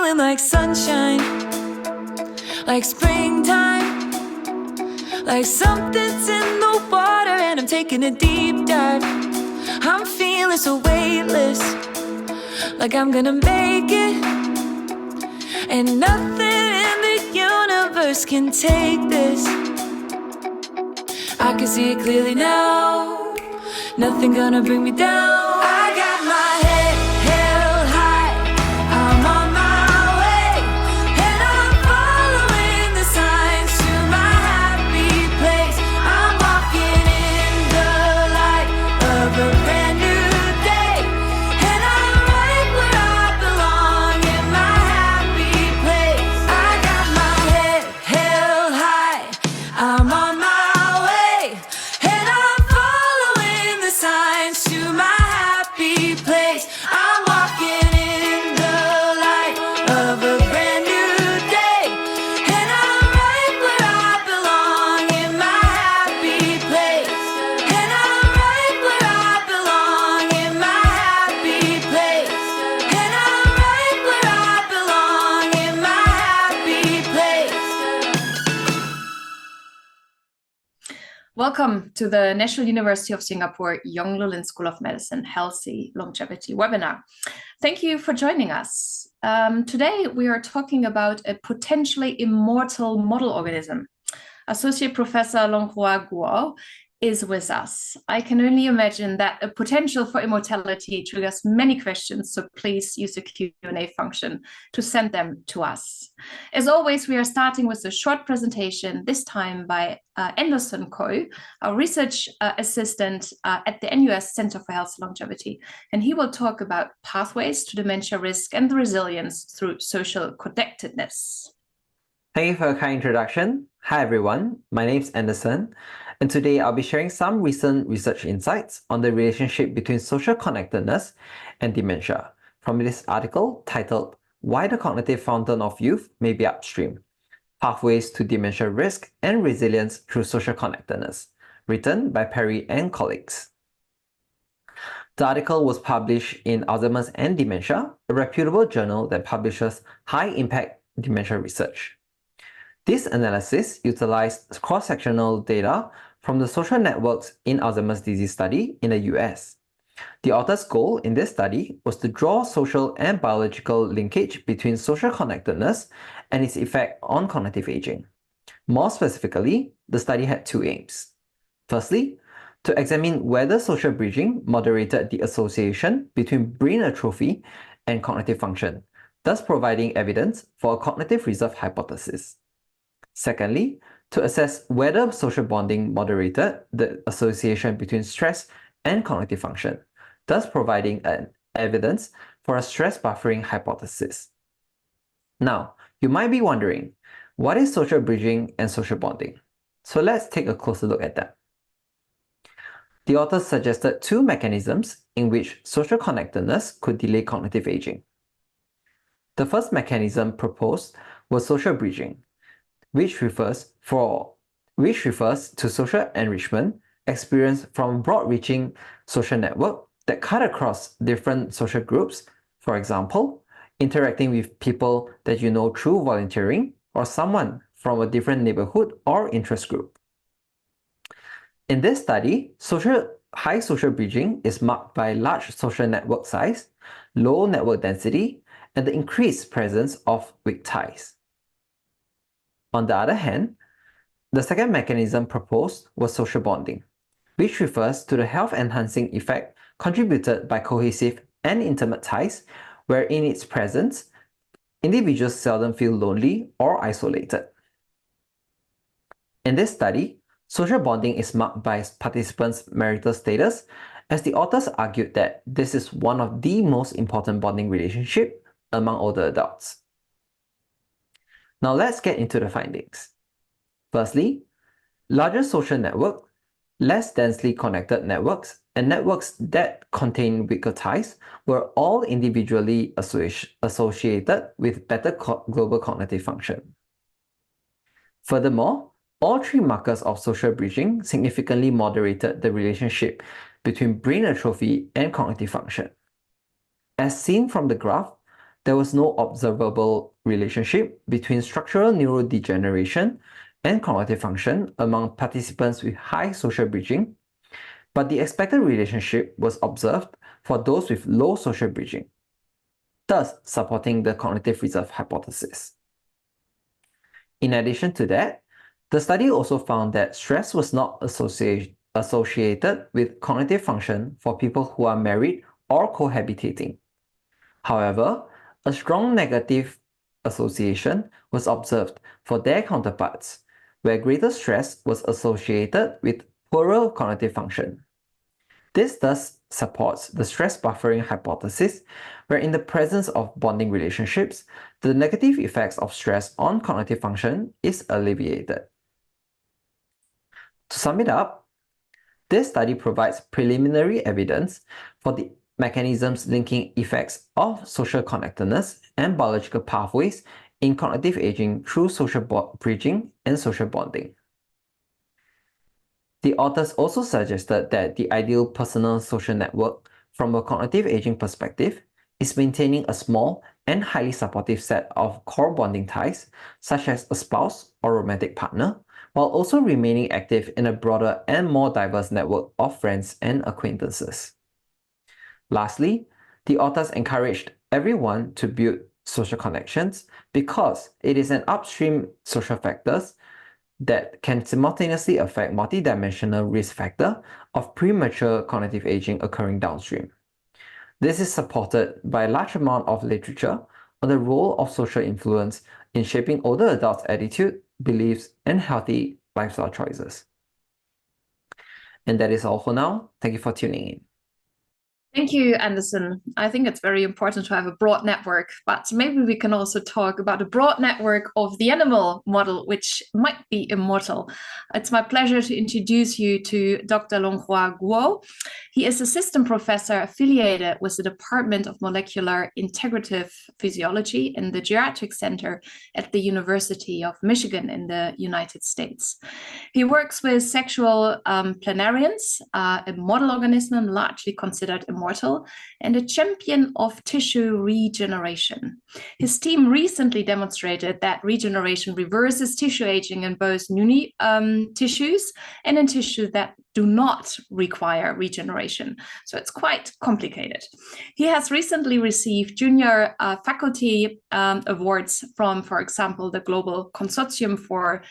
feeling like sunshine, like springtime, like something's in the water and I'm taking a deep dive. I'm feeling so weightless, like I'm gonna make it, and nothing in the universe can take this. I can see it clearly now, nothing gonna bring me down. I got my head held high, I'm on my way, and I'm following the signs to my happy place. I'm walking in the light of a brand new day, and I'm right where I belong in my happy place. I got my head held high, I'm on my way, and I'm following the signs to my happy place. I'm walking in the light of a brand new day, and I'm right where I belong in my happy place. And I'm right where I belong in my happy place. And I'm right where I belong in my happy place. Welcome to the National University of Singapore Yong Loo Lin School of Medicine Healthy Longevity webinar. Thank you for joining us. Today we are talking about a potentially immortal model organism. Associate Professor Longhua Guo is with us. I can only imagine that a potential for immortality triggers many questions, so please use the Q&A function to send them to us. As always, we are starting with a short presentation, this time by Anderson Ko, a research assistant at the NUS Center for Health Longevity, and he will talk about pathways to dementia risk and resilience through social connectedness. Thank you for a kind introduction. Hi everyone, my name is Anderson, and today I'll be sharing some recent research insights on the relationship between social connectedness and dementia from this article titled Why the Cognitive Fountain of Youth May Be Upstream: Pathways to Dementia Risk and Resilience Through Social Connectedness, written by Perry and colleagues. The article was published in Alzheimer's and Dementia, a reputable journal that publishes high-impact dementia research. This analysis utilized cross-sectional data from the social networks in Alzheimer's disease study in the US. The author's goal in this study was to draw social and biological linkage between social connectedness and its effect on cognitive aging. More specifically, the study had two aims. Firstly, to examine whether social bridging moderated the association between brain atrophy and cognitive function, thus providing evidence for a cognitive reserve hypothesis. Secondly, to assess whether social bonding moderated the association between stress and cognitive function, thus providing an evidence for a stress buffering hypothesis. Now, you might be wondering, what is social bridging and social bonding? So let's take a closer look at that. The author suggested two mechanisms in which social connectedness could delay cognitive aging. The first mechanism proposed was social bridging, which refers to social enrichment experienced from a broad-reaching social network that cut across different social groups, for example, interacting with people that you know through volunteering or someone from a different neighborhood or interest group. In this study, high social bridging is marked by large social network size, low network density, and the increased presence of weak ties. On the other hand, the second mechanism proposed was social bonding, which refers to the health-enhancing effect contributed by cohesive and intimate ties, where in its presence, individuals seldom feel lonely or isolated. In this study, social bonding is marked by participants' marital status, as the authors argued that this is one of the most important bonding relationships among older adults. Now let's get into the findings. Firstly, larger social networks, less densely connected networks, and networks that contain weaker ties were all individually associated with better global cognitive function. Furthermore, all three markers of social bridging significantly moderated the relationship between brain atrophy and cognitive function. As seen from the graph, there was no observable relationship between structural neurodegeneration and cognitive function among participants with high social bridging, but the expected relationship was observed for those with low social bridging, thus supporting the cognitive reserve hypothesis. In addition to that, the study also found that stress was not associated with cognitive function for people who are married or cohabitating. However, a strong negative association was observed for their counterparts, where greater stress was associated with poorer cognitive function. This thus supports the stress buffering hypothesis, where in the presence of bonding relationships, the negative effects of stress on cognitive function is alleviated. To sum it up, this study provides preliminary evidence for the mechanisms linking effects of social connectedness and biological pathways in cognitive aging through social bridging and social bonding. The authors also suggested that the ideal personal social network from a cognitive aging perspective is maintaining a small and highly supportive set of core bonding ties, such as a spouse or romantic partner, while also remaining active in a broader and more diverse network of friends and acquaintances. Lastly, the authors encouraged everyone to build social connections because it is an upstream social factors that can simultaneously affect multidimensional risk factor of premature cognitive aging occurring downstream. This is supported by a large amount of literature on the role of social influence in shaping older adults' attitude, beliefs, and healthy lifestyle choices. And that is all for now. Thank you for tuning in. Thank you, Anderson. I think it's very important to have a broad network, but maybe we can also talk about a broad network of the animal model, which might be immortal. It's my pleasure to introduce you to Dr. Longhua Guo. He is assistant professor affiliated with the Department of Molecular Integrative Physiology in the Geriatric Center at the University of Michigan in the United States. He works with sexual planarians, a model organism largely considered immortal, and a champion of tissue regeneration. His team recently demonstrated that regeneration reverses tissue aging in both newly tissues and in tissues that do not require regeneration. So it's quite complicated. He has recently received junior faculty awards from, for example, the Global Consortium for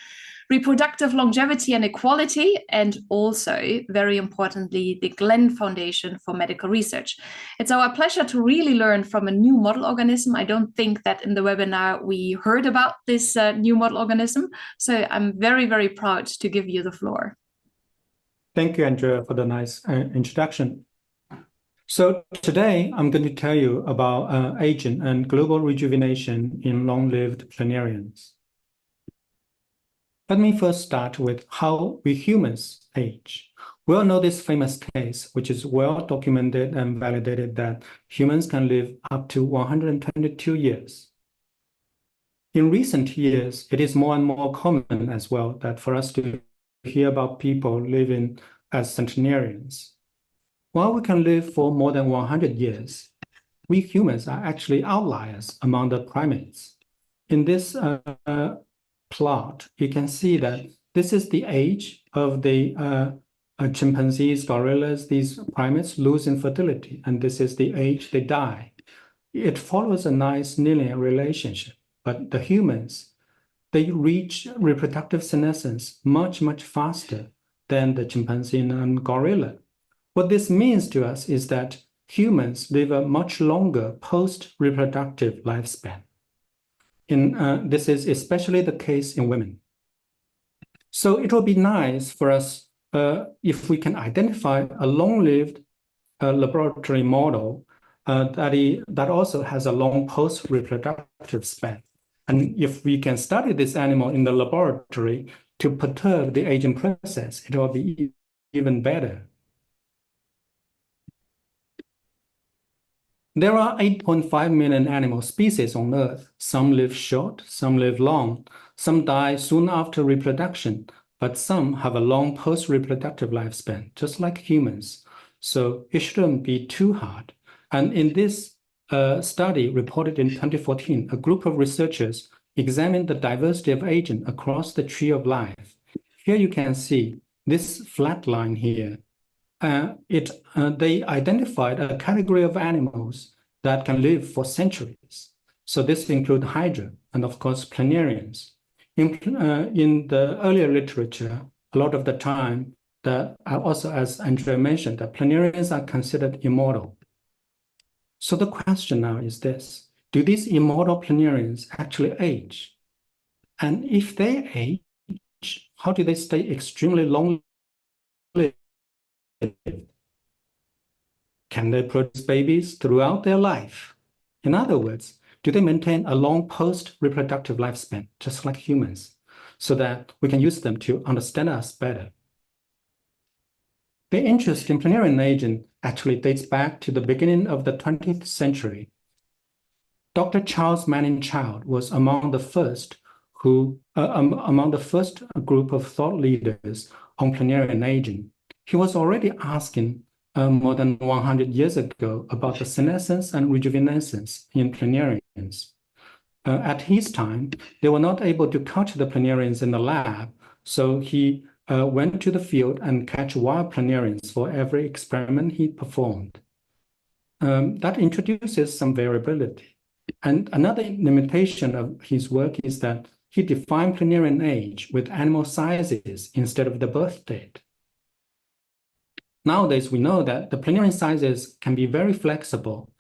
Reproductive Longevity and Equality, and also, very importantly, the Glenn Foundation for Medical Research. It's our pleasure to really learn from a new model organism. I don't think that in the webinar we heard about this new model organism, so I'm very, very proud to give you the floor. Thank you, Andrea, for the nice introduction. So today, I'm going to tell you about aging and global rejuvenation in long-lived planarians. Let me first start with how we humans age. We all know this famous case, which is well documented and validated, that humans can live up to 122 years. In recent years, it is more and more common as well that for us to hear about people living as centenarians. While we can live for more than 100 years, we humans are actually outliers among the primates. In this plot, you can see that this is the age of the chimpanzees, gorillas, these primates lose in fertility, and this is the age they die. It follows a nice linear relationship, but the humans, they reach reproductive senescence much, much faster than the chimpanzee and gorilla. What this means to us is that humans live a much longer post-reproductive lifespan. This is especially the case in women. So it will be nice for us if we can identify a long-lived laboratory model that also has a long post-reproductive span. And if we can study this animal in the laboratory to perturb the aging process, it will be even better. There are 8.5 million animal species on Earth. Some live short, some live long, some die soon after reproduction, but some have a long post-reproductive lifespan, just like humans. So it shouldn't be too hard. And in this a study reported in 2014, a group of researchers examined the diversity of agents across the tree of life. Here you can see this flat line here. They identified a category of animals that can live for centuries. So this includes hydra and, of course, planarians. In the earlier literature, a lot of the time, that also, as Andrea mentioned, that planarians are considered immortal. So the question now is this: do these immortal planarians actually age? And if they age, how do they stay extremely long lived? Can they produce babies throughout their life? In other words, do they maintain a long post-reproductive lifespan, just like humans, so that we can use them to understand us better? The interest in planarian aging actually dates back to the beginning of the 20th century. Dr. Charles Manning Child was among the first group of thought leaders on planarian aging. He was already asking more than 100 years ago about the senescence and rejuvenescence in planarians. At his time, they were not able to culture the planarians in the lab, so he went to the field and catch wild planarians for every experiment he performed. That introduces some variability. And another limitation of his work is that he defined planarian age with animal sizes instead of the birth date. Nowadays, we know that the planarian sizes can be very flexible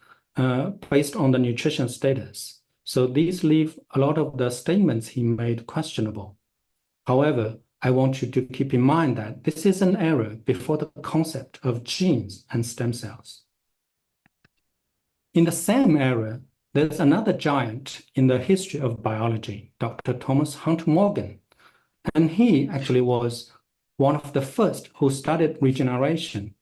based on the nutrition status. So these leave a lot of the statements he made questionable. However, I want you to keep in mind that this is an era before the concept of genes and stem cells. In the same era, there's another giant in the history of biology, Dr. Thomas Hunt Morgan. And he actually was one of the first who studied regeneration.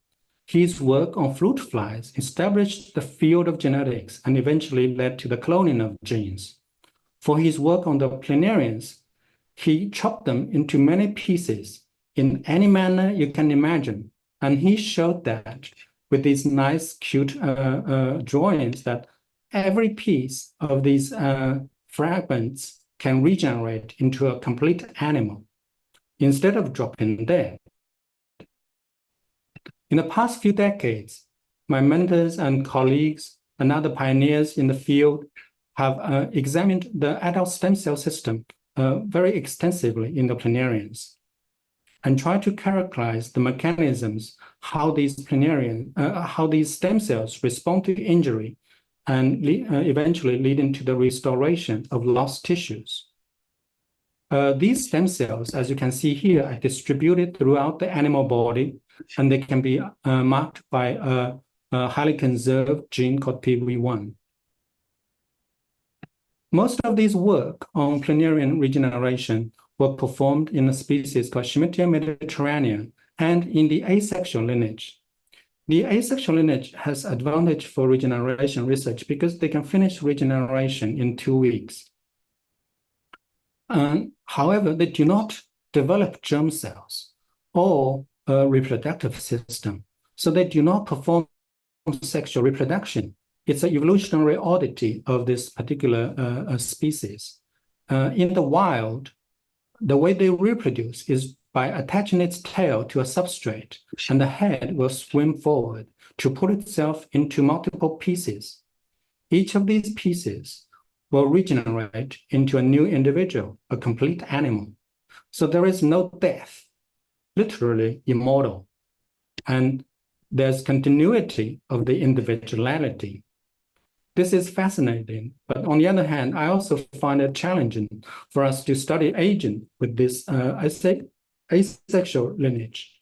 His work on fruit flies established the field of genetics and eventually led to the cloning of genes. For his work on the planarians, he chopped them into many pieces in any manner you can imagine. And he showed that with these nice, cute drawings that every piece of these fragments can regenerate into a complete animal instead of dropping dead. In the past few decades, my mentors and colleagues and other pioneers in the field have examined the adult stem cell system very extensively in the planarians and tried to characterize the mechanisms, how these stem cells respond to injury and eventually leading to the restoration of lost tissues. These stem cells, as you can see here, are distributed throughout the animal body, and they can be marked by a highly conserved gene called PV1. Most of these work on planarian regeneration were performed in a species called Schmittia mediterranea and in the asexual lineage. The asexual lineage has advantage for regeneration research because they can finish regeneration in 2 weeks. However, they do not develop germ cells or a reproductive system, so they do not perform sexual reproduction. It's an evolutionary oddity of this particular species. In the wild, the way they reproduce is by attaching its tail to a substrate, and the head will swim forward to pull itself into multiple pieces. Each of these pieces will regenerate into a new individual, a complete animal. So there is no death, literally immortal. And there's continuity of the individuality. This is fascinating, but on the other hand, I also find it challenging for us to study aging with this asexual lineage,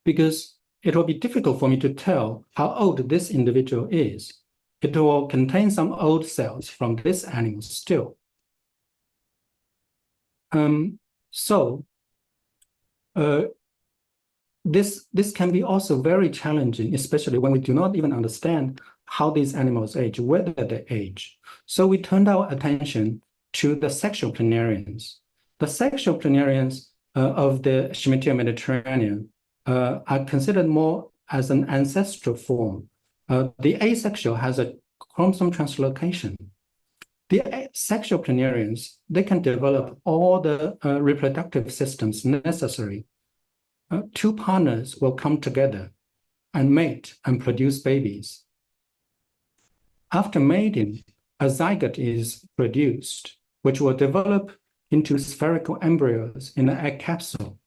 because it will be difficult for me to tell how old this individual is. It will contain some old cells from this animal still. This can be also very challenging, especially when we do not even understand how these animals age, whether they age. So we turned our attention to the sexual planarians. The sexual planarians of the Schmittia mediterranea are considered more as an ancestral form. The asexual has a chromosome translocation. The sexual planarians, they can develop all the reproductive systems necessary. Two partners will come together and mate and produce babies. After mating, a zygote is produced, which will develop into spherical embryos in the egg capsule.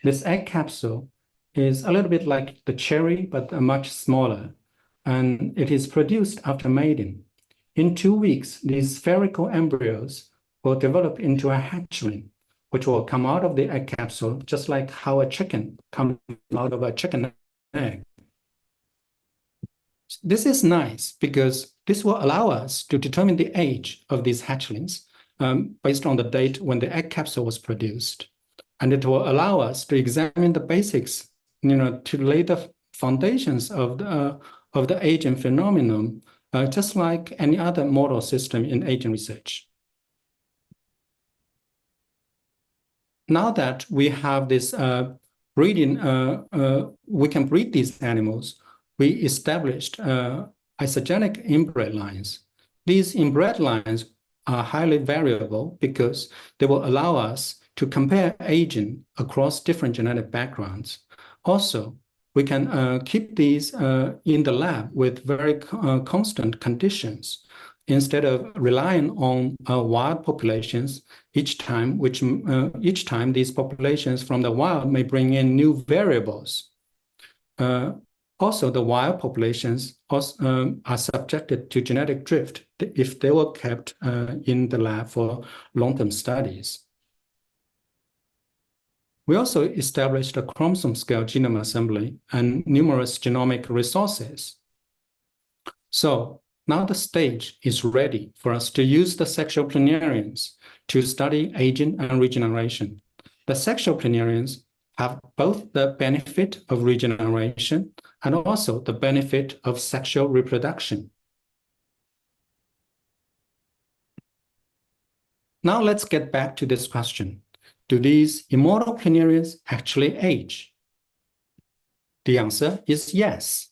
This egg capsule is a little bit like the cherry, but much smaller, and it is produced after mating. In 2 weeks, these spherical embryos will develop into a hatchling, which will come out of the egg capsule, just like how a chicken comes out of a chicken egg. This is nice because this will allow us to determine the age of these hatchlings based on the date when the egg capsule was produced. And it will allow us to examine the basics, to lay the foundations of the aging phenomenon, just like any other model system in aging research. Now that we have this breeding, we can breed these animals, we established isogenic inbred lines. These inbred lines are highly variable because they will allow us to compare aging across different genetic backgrounds. Also, we can keep these in the lab with very constant conditions instead of relying on wild populations each time these populations from the wild may bring in new variables. Also, the wild populations also, are subjected to genetic drift if they were kept in the lab for long-term studies. We also established a chromosome scale genome assembly and numerous genomic resources. So now the stage is ready for us to use the sexual planarians to study aging and regeneration. The sexual planarians have both the benefit of regeneration and also the benefit of sexual reproduction. Now let's get back to this question. Do these immortal planarians actually age? The answer is yes.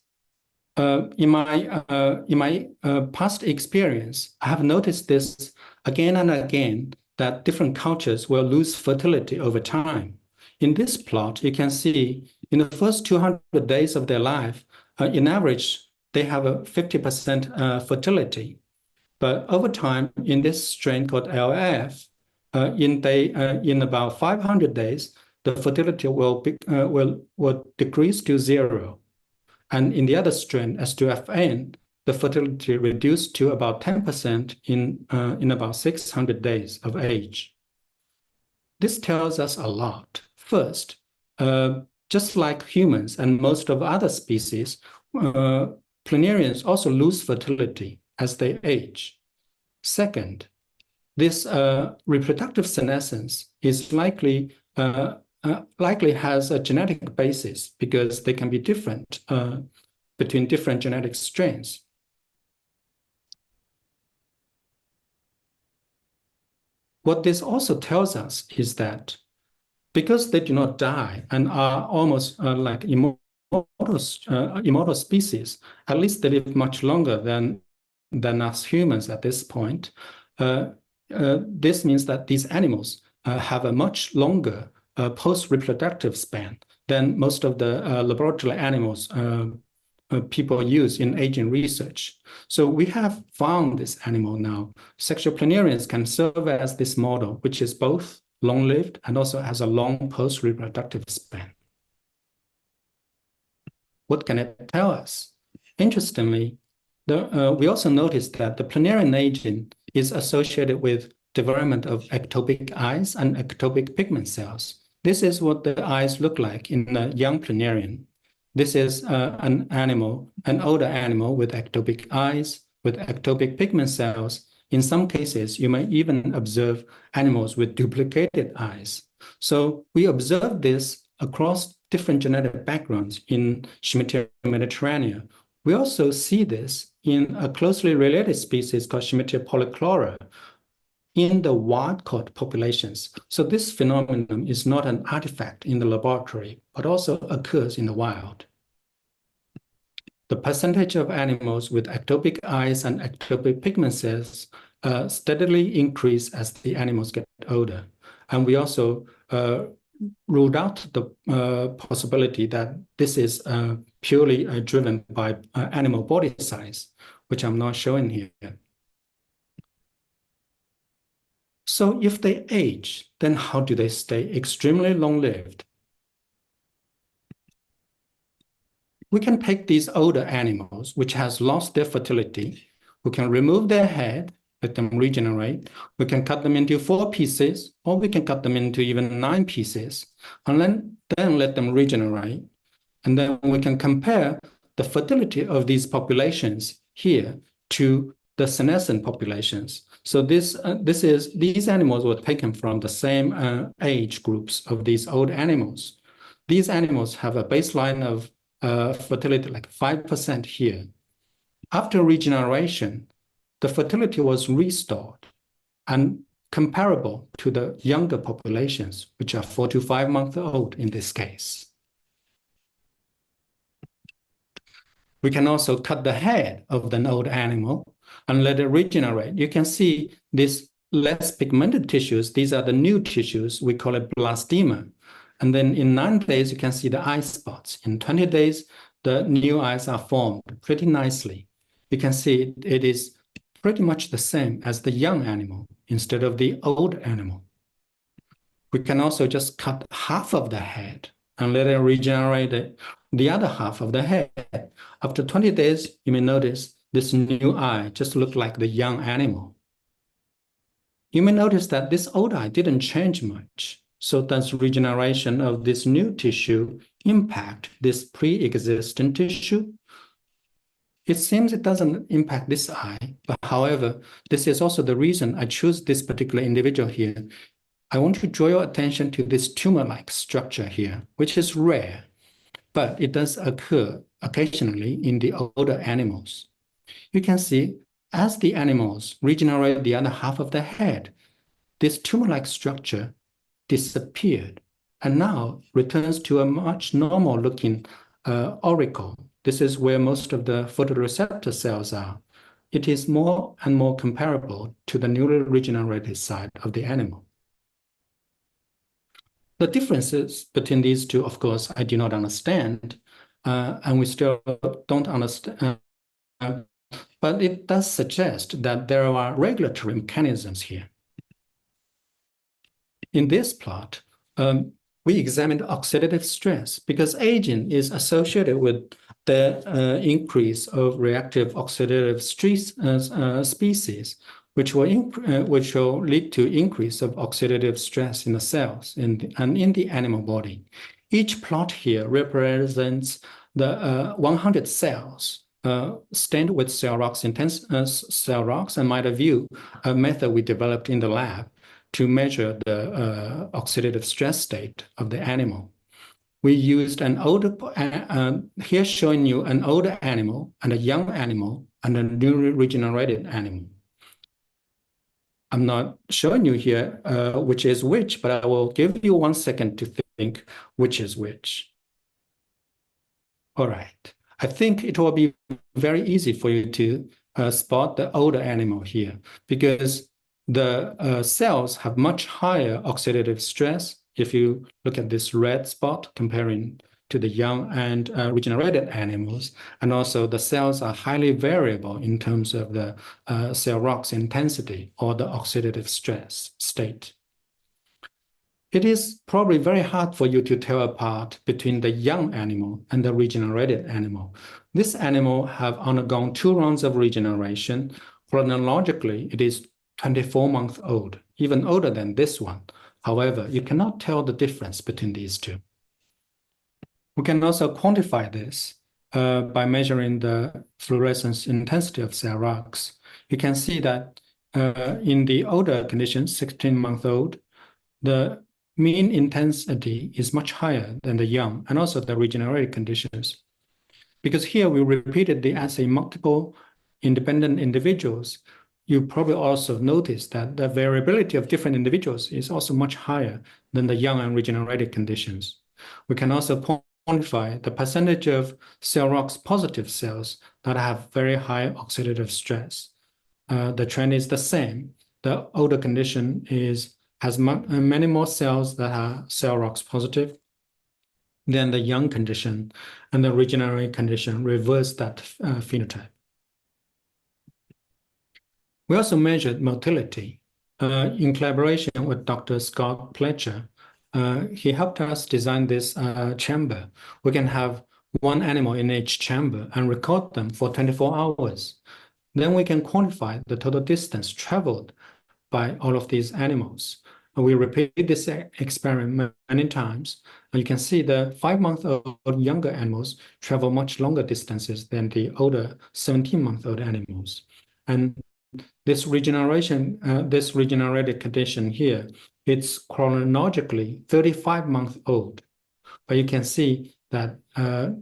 In my past experience, I have noticed this again and again, that different cultures will lose fertility over time. In this plot, you can see in the first 200 days of their life, in average, they have a 50% fertility. But over time, in this strain called LF, in about 500 days, the fertility will decrease to 0. And in the other strain, S2FN, the fertility reduced to about 10% in about 600 days of age. This tells us a lot. First, just like humans and most of other species, planarians also lose fertility as they age. Second, this reproductive senescence is likely has a genetic basis because they can be different between different genetic strains. What this also tells us is that because they do not die and are almost like immortal species, at least they live much longer than us humans at this point. This means that these animals have a much longer post-reproductive span than most of the laboratory animals people use in aging research. So we have found this animal now. Sexual planarians can serve as this model, which is both long-lived and also has a long post-reproductive span. What can it tell us? Interestingly, we also noticed that the planarian aging is associated with development of ectopic eyes and ectopic pigment cells. This is what the eyes look like in a young planarian. This is an older animal with ectopic eyes, with ectopic pigment cells. In some cases, you may even observe animals with duplicated eyes. So we observe this across different genetic backgrounds in Schmittia mediterranea. We also see this in a closely related species called Schmittia polychlora in the wild-caught populations. So this phenomenon is not an artifact in the laboratory, but also occurs in the wild. the percentage of animals with ectopic eyes and ectopic pigment cells steadily increase as the animals get older. And we also ruled out the possibility that this is purely driven by animal body size, which I'm not showing here. So if they age, then how do they stay extremely long-lived? We can take these older animals, which has lost their fertility. We can remove their head, let them regenerate. We can cut them into 4 pieces, or we can cut them into even 9 pieces, and then let them regenerate. And then we can compare the fertility of these populations here to the senescent populations. So these animals were taken from the same age groups of these old animals. These animals have a baseline of fertility like 5% here. After regeneration, the fertility was restored and comparable to the younger populations, which are 4 to 5 months old in this case. We can also cut the head of an old animal and let it regenerate. You can see these less pigmented tissues. These are the new tissues. We call it blastema. And then in 9 days, you can see the eye spots. In 20 days, the new eyes are formed pretty nicely. You can see it is pretty much the same as the young animal instead of the old animal. We can also just cut half of the head and let it regenerate the other half of the head. After 20 days, you may notice this new eye just looked like the young animal. You may notice that this old eye didn't change much. So does regeneration of this new tissue impact this pre-existing tissue? It seems it doesn't impact this eye, but however, this is also the reason I choose this particular individual here. I want to draw your attention to this tumor-like structure here, which is rare, but it does occur occasionally in the older animals. You can see as the animals regenerate the other half of the head, this tumor-like structure disappeared and now returns to a much normal looking auricle. This is where most of the photoreceptor cells are. It is more and more comparable to the newly regenerated side of the animal. The differences between these two, of course, I do not understand, and we still don't understand, but it does suggest that there are regulatory mechanisms here. In this plot, we examined oxidative stress because aging is associated with the increase of reactive oxidative species, which will lead to increase of oxidative stress in the cells and in the animal body. Each plot here represents the 100 cells stained with cell rocks, and might view a method we developed in the lab to measure the oxidative stress state of the animal. We used an older, here showing you an older animal and a young animal and a newly regenerated animal. I'm not showing you here which is which, but I will give you 1 second to think which is which. All right. I think it will be very easy for you to spot the older animal here because the cells have much higher oxidative stress. If you look at this red spot comparing to the young and regenerated animals, and also the cells are highly variable in terms of the cell rocks intensity or the oxidative stress state. It is probably very hard for you to tell apart between the young animal and the regenerated animal. This animal have undergone 2 rounds of regeneration. Chronologically, it is 24 months old, even older than this one. However, you cannot tell the difference between these two. We can also quantify this by measuring the fluorescence intensity of cell rocks. You can see that in the older conditions, 16-month-old, the mean intensity is much higher than the young and also the regenerated conditions. Because here we repeated the assay multiple independent individuals, you probably also notice that the variability of different individuals is also much higher than the young and regenerated conditions. We can also quantify the percentage of cell rocks positive cells that have very high oxidative stress. The trend is the same. The older condition has many more cells that are cell rocks positive than the young condition, and the regenerate condition reverse that phenotype. We also measured motility in collaboration with Dr. Scott Pletcher. He helped us design this chamber. We can have one animal in each chamber and record them for 24 hours. Then we can quantify the total distance traveled by all of these animals. We repeat this experiment many times. And you can see the 5-month-old younger animals travel much longer distances than the older 17-month-old animals. And this regenerated condition here, it's chronologically 35-month-old. But you can see that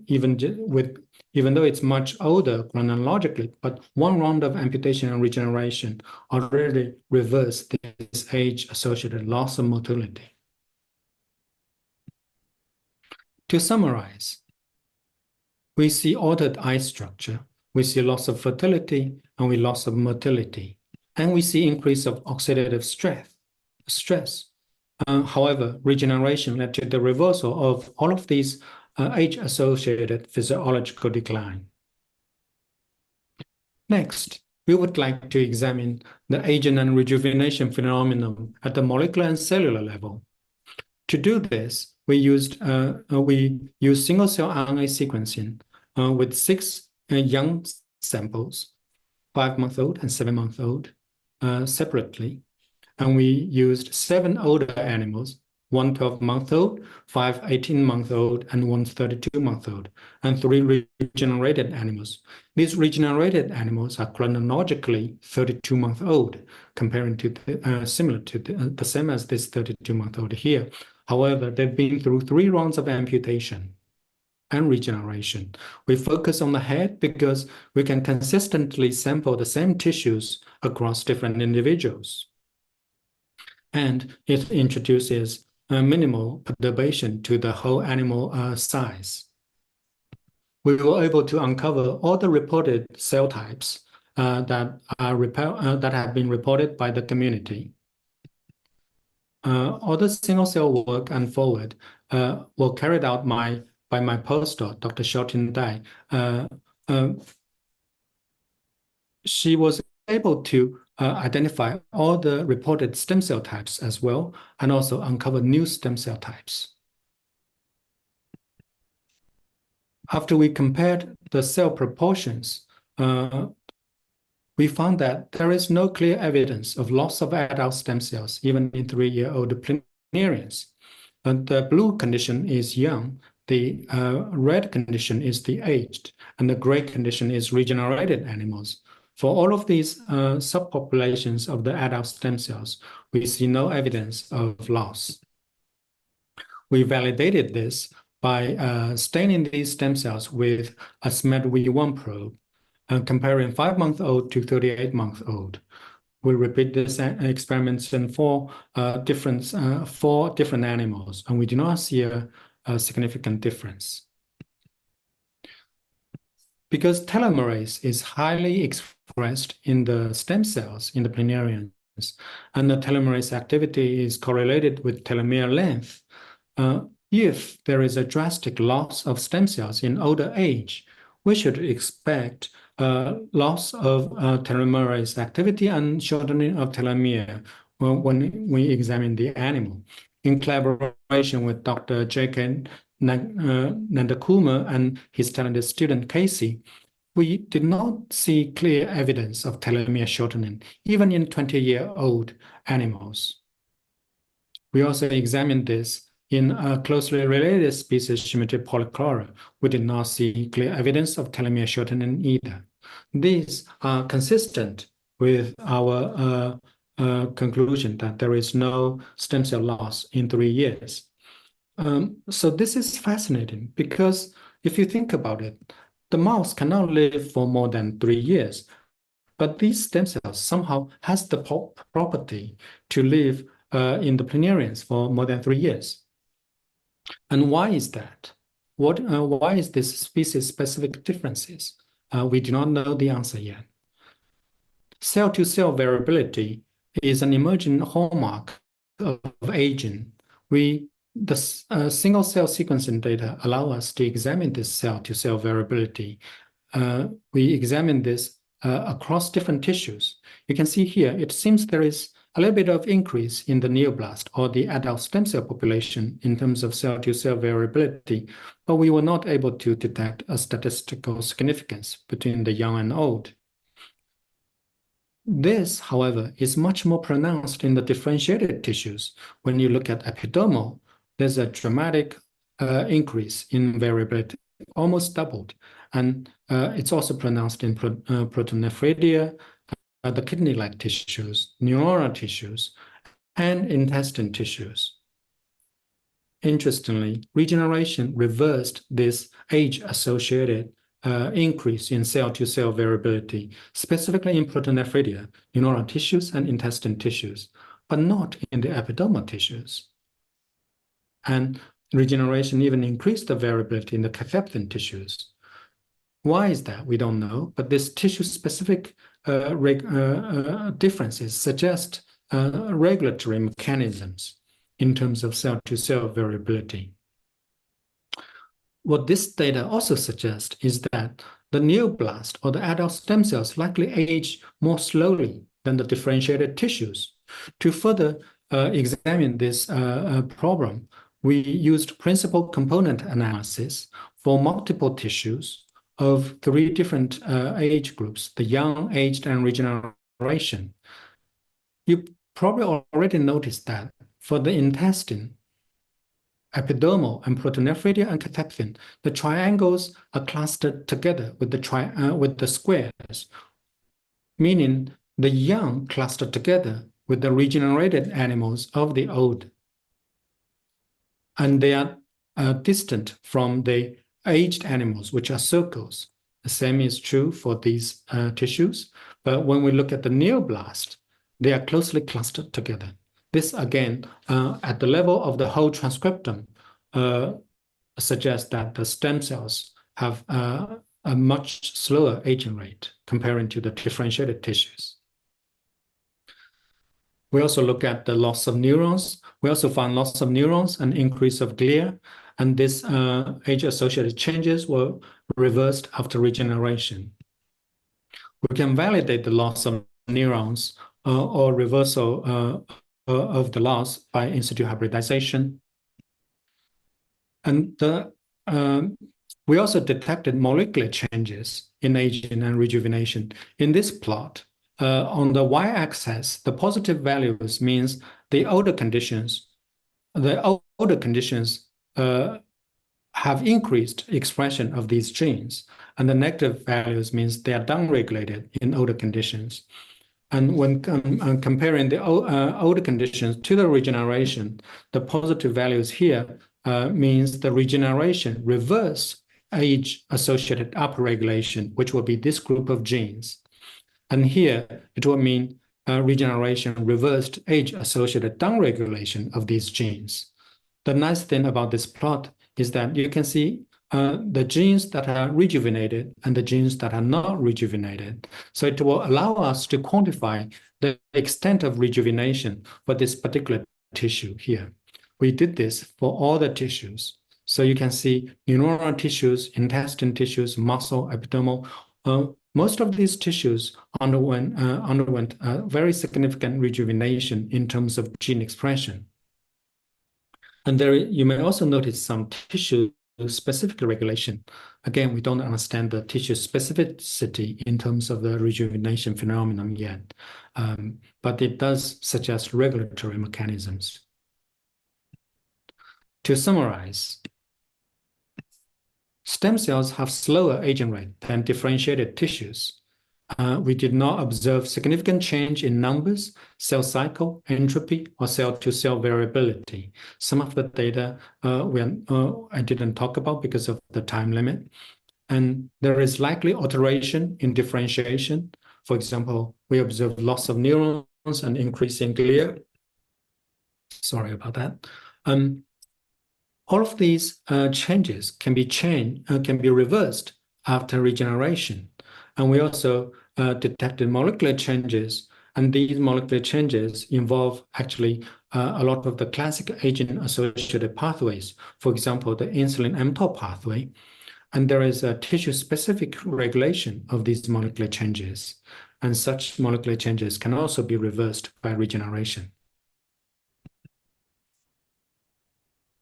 even though it's much older chronologically, but one round of amputation and regeneration already reversed this age-associated loss of motility. To summarize, we see altered eye structure, we see loss of fertility, and we loss of motility, and we see increase of oxidative stress. However, regeneration led to the reversal of all of these age-associated physiological decline. Next, we would like to examine the aging and rejuvenation phenomenon at the molecular and cellular level. To do this, we used single-cell RNA sequencing with 6 young samples, 5-month-old and 7-month-old, separately. And we used 7 older animals, 1 12-month-old, 5 18-month-old, and 1 32-month-old, and 3 regenerated animals. These regenerated animals are chronologically 32-month-old, comparing to similar to the same as this 32-month-old here. However, they've been through 3 rounds of amputation and regeneration. We focus on the head because we can consistently sample the same tissues across different individuals. And it introduces minimal perturbation to the whole animal size. We were able to uncover all the reported cell types that have been reported by the community. All the single-cell work and forward were carried out by my postdoc, Dr. Xiaoting Dai. She was able to identify all the reported stem cell types as well, and also uncover new stem cell types. After we compared the cell proportions, we found that there is no clear evidence of loss of adult stem cells, even in 3-year-old planarians. And the blue condition is young, the red condition is the aged, and the gray condition is regenerated animals. For all of these subpopulations of the adult stem cells, we see no evidence of loss. We validated this by staining these stem cells with a SMED-V1 probe, comparing 5-month-old to 38-month-old. We repeat this experiment in 4 different animals, and we do not see a significant difference. Because telomerase is highly expressed in the stem cells in the planarians, and the telomerase activity is correlated with telomere length, if there is a drastic loss of stem cells in older age, we should expect loss of telomerase activity and shortening of telomere when we examine the animal. In collaboration with Dr. J.K. Nandakuma and his talented student Casey, we did not see clear evidence of telomere shortening, even in 20-year-old animals. We also examined this in a closely related species, Shimetia polychlora. We did not see clear evidence of telomere shortening either. These are consistent with our conclusion that there is no stem cell loss in 3 years. So this is fascinating because if you think about it, the mouse cannot live for more than 3 years, but these stem cells somehow has the property to live in the planarians for more than 3 years. And why is that? why is this species-specific differences? We do not know the answer yet. Cell-to-cell variability is an emerging hallmark of aging. The single-cell sequencing data allow us to examine this cell-to-cell variability. We examine this across different tissues. You can see here, it seems there is a little bit of increase in the neoblast or the adult stem cell population in terms of cell-to-cell variability, but we were not able to detect a statistical significance between the young and old. This, however, is much more pronounced in the differentiated tissues. When you look at epidermal, there's a dramatic increase in variability, almost doubled. And it's also pronounced in protonephridia, the kidney-like tissues, neuronal tissues, and intestine tissues. Interestingly, regeneration reversed this age-associated increase in cell-to-cell variability, specifically in protonephridia, neuronal tissues, and intestine tissues, but not in the epidermal tissues. And regeneration even increased the variability in the cathepsin tissues. Why is that? We don't know, but this tissue-specific differences suggest regulatory mechanisms in terms of cell-to-cell variability. What this data also suggests is that the neoblast or the adult stem cells likely age more slowly than the differentiated tissues. To further examine this problem, we used principal component analysis for multiple tissues of 3 different age groups, the young, aged, and regeneration. You probably already noticed that for the intestine, epidermal and protonephridia and cathepsin, the triangles are clustered together with the squares, meaning the young clustered together with the regenerated animals of the old. And they are distant from the aged animals, which are circles. The same is true for these tissues. But when we look at the neoblast, they are closely clustered together. This, again, at the level of the whole transcriptome, suggests that the stem cells have a much slower aging rate comparing to the differentiated tissues. We also look at the loss of neurons. We also found loss of neurons and increase of glia, and these age-associated changes were reversed after regeneration. We can validate the loss of neurons or reversal of the loss by in situ hybridization. And we also detected molecular changes in aging and rejuvenation. In this plot, on the y-axis, the positive values means the older conditions. The older conditions have increased expression of these genes, and the negative values means they are downregulated in older conditions. And when comparing the older conditions to the regeneration, the positive values here means the regeneration reverse age-associated upregulation, which will be this group of genes. And here, it will mean regeneration reversed age-associated downregulation of these genes. The nice thing about this plot is that you can see the genes that are rejuvenated and the genes that are not rejuvenated. So it will allow us to quantify the extent of rejuvenation for this particular tissue here. We did this for all the tissues. So you can see neuronal tissues, intestine tissues, muscle, epidermal. Most of these tissues underwent very significant rejuvenation in terms of gene expression. And there you may also notice some tissue-specific regulation. Again, we don't understand the tissue specificity in terms of the rejuvenation phenomenon yet, but it does suggest regulatory mechanisms. To summarize, stem cells have slower aging rate than differentiated tissues. We did not observe significant change in numbers, cell cycle, entropy, or cell-to-cell variability. Some of the data I didn't talk about because of the time limit. And there is likely alteration in differentiation. For example, we observed loss of neurons and increase in glia. Sorry about that. all of these changes can be reversed after regeneration. And we also detected molecular changes, and these molecular changes involve actually a lot of the classic aging-associated pathways, for example, the insulin mTOR pathway. And there is a tissue-specific regulation of these molecular changes. And such molecular changes can also be reversed by regeneration.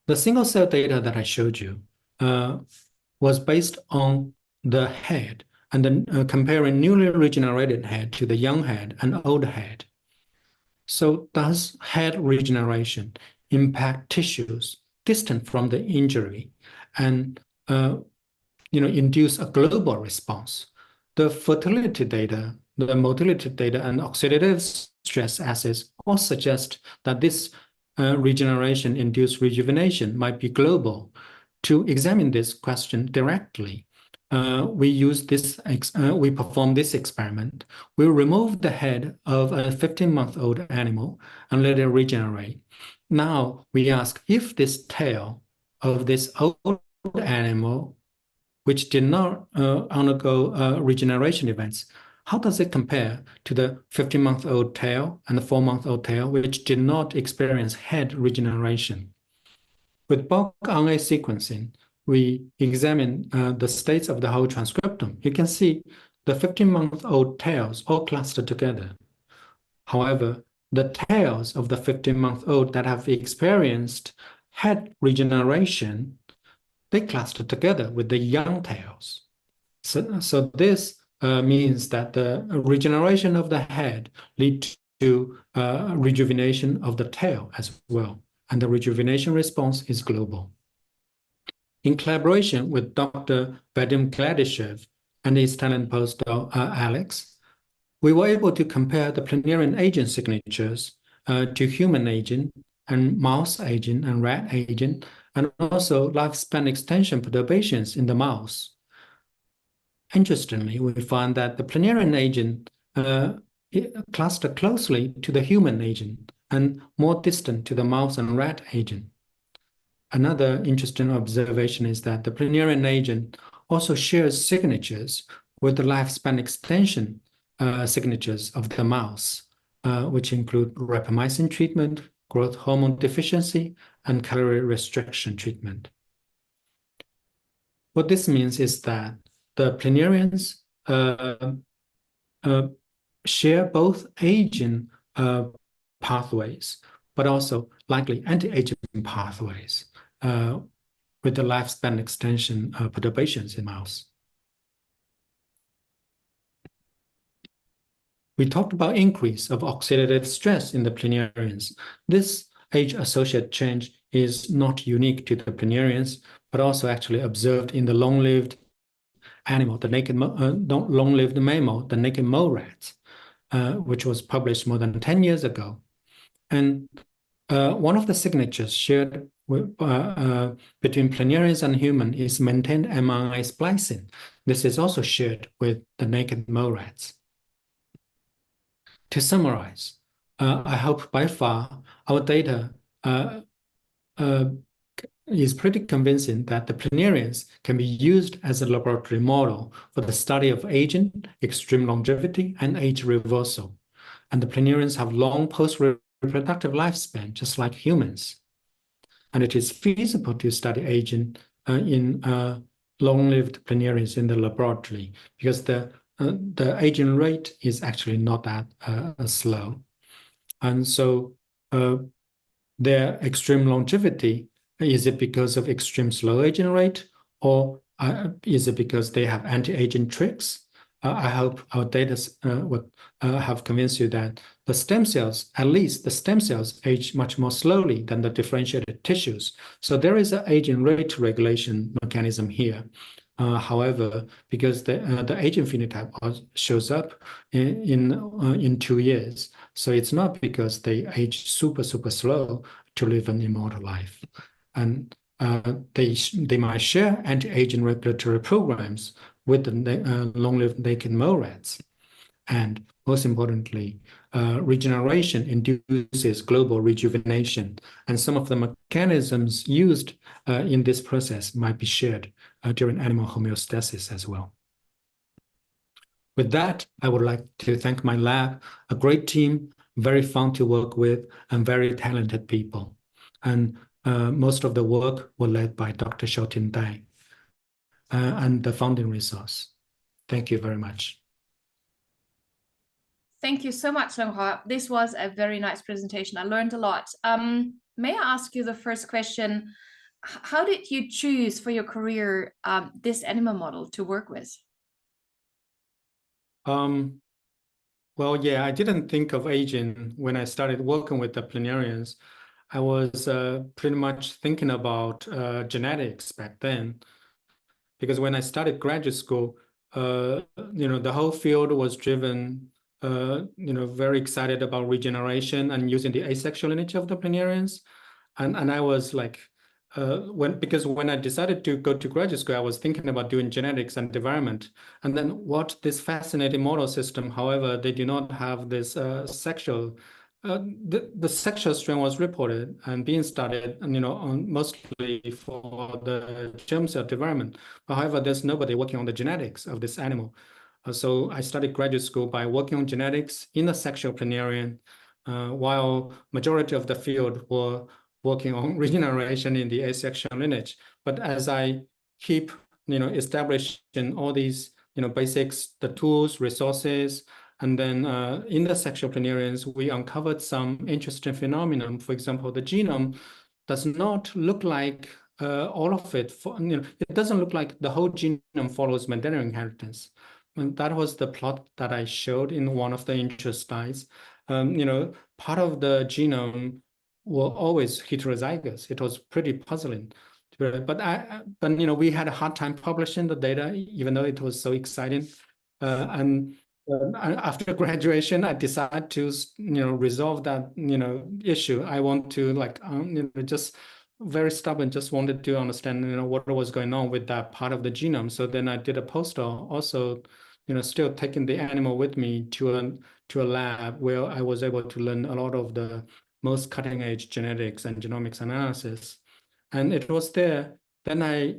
The single-cell data that I showed you was based on the head and then comparing newly regenerated head to the young head and old head. So does head regeneration impact tissues distant from the injury and induce a global response? The fertility data, the motility data, and oxidative stress assays all suggest that this regeneration-induced rejuvenation might be global. To examine this question directly, we perform this experiment. We remove the head of a 15-month-old animal and let it regenerate. Now we ask if this tail of this old animal, which did not undergo regeneration events, how does it compare to the 15-month-old tail and the 4-month-old tail, which did not experience head regeneration? With bulk RNA sequencing, we examine the states of the whole transcriptome. You can see the 15-month-old tails all clustered together. However, the tails of the 15-month-old that have experienced head regeneration, they cluster together with the young tails. So this means that the regeneration of the head leads to rejuvenation of the tail as well. And the rejuvenation response is global. In collaboration with Dr. Vadim Gladyshev and his talent postdoc Alex, we were able to compare the planarian agent signatures to human agent and mouse agent and rat agent, and also lifespan extension perturbations in the mouse. Interestingly, we find that the planarian agent cluster closely to the human agent and more distant to the mouse and rat agent. Another interesting observation is that the planarian agent also shares signatures with the lifespan extension signatures of the mouse, which include rapamycin treatment, growth hormone deficiency, and calorie restriction treatment. What this means is that the planarians share both aging pathways, but also likely anti-aging pathways with the lifespan extension perturbations in mouse. We talked about increase of oxidative stress in the planarians. This age-associated change is not unique to the planarians, but also actually observed in the long-lived animal, the naked long-lived mammal, the naked mole rats, which was published more than 10 years ago. And one of the signatures shared with, between planarians and human is maintained mRNA splicing. This is also shared with the naked mole rats. To summarize, I hope by far our data is pretty convincing that the planarians can be used as a laboratory model for the study of aging, extreme longevity, and age reversal. And the planarians have long post-reproductive lifespan, just like humans. And it is feasible to study aging in long-lived planarians in the laboratory because the aging rate is actually not that slow. And so their extreme longevity, is it because of extreme slow aging rate, or is it because they have anti-aging tricks? I hope our data would have convinced you that the stem cells, at least the stem cells, age much more slowly than the differentiated tissues. So there is an aging rate regulation mechanism here. However, because the aging phenotype shows up in 2 years, so it's not because they age super slow to live an immortal life, and they might share anti-aging regulatory programs with the long-lived naked mole rats, and most importantly, regeneration induces global rejuvenation, and some of the mechanisms used in this process might be shared during animal homeostasis as well. With that, I would like to thank my lab, a great team, very fun to work with, and very talented people. And most of the work were led by Dr. Xiaotin Dai and the founding resource. Thank you very much. Thank you so much, Longhua. This was a very nice presentation. I learned a lot. May I ask you the first question? How did you choose for your career this animal model to work with? Well, yeah, I didn't think of aging when I started working with the planarians. I was pretty much thinking about genetics back then, because when I started graduate school, the whole field was driven, very excited about regeneration and using the asexual lineage of the planarians, and I was like, because when I decided to go to graduate school, I was thinking about doing genetics and development, and then what this fascinating model system. However, they do not have this sexual. The sexual strain was reported and being studied, on mostly for the germ cell development. But however, there's nobody working on the genetics of this animal. So I started graduate school by working on genetics in the sexual planarian, while majority of the field were working on regeneration in the asexual lineage. But as I keep, establishing all these, basics, the tools, resources, and then in the sexual planarians, we uncovered some interesting phenomenon. For example, the genome does not look like all of it. It doesn't look like the whole genome follows Mendelian inheritance. And that was the plot that I showed in one of the intro slides. Part of the genome were always heterozygous. It was pretty puzzling. But we had a hard time publishing the data, even though it was so exciting. And after graduation, I decided to resolve that issue. I want to just very stubborn, just wanted to understand what was going on with that part of the genome. So then I did a postdoc, also still taking the animal with me to a lab where I was able to learn a lot of the most cutting edge genetics and genomics analysis. And it was there. Then I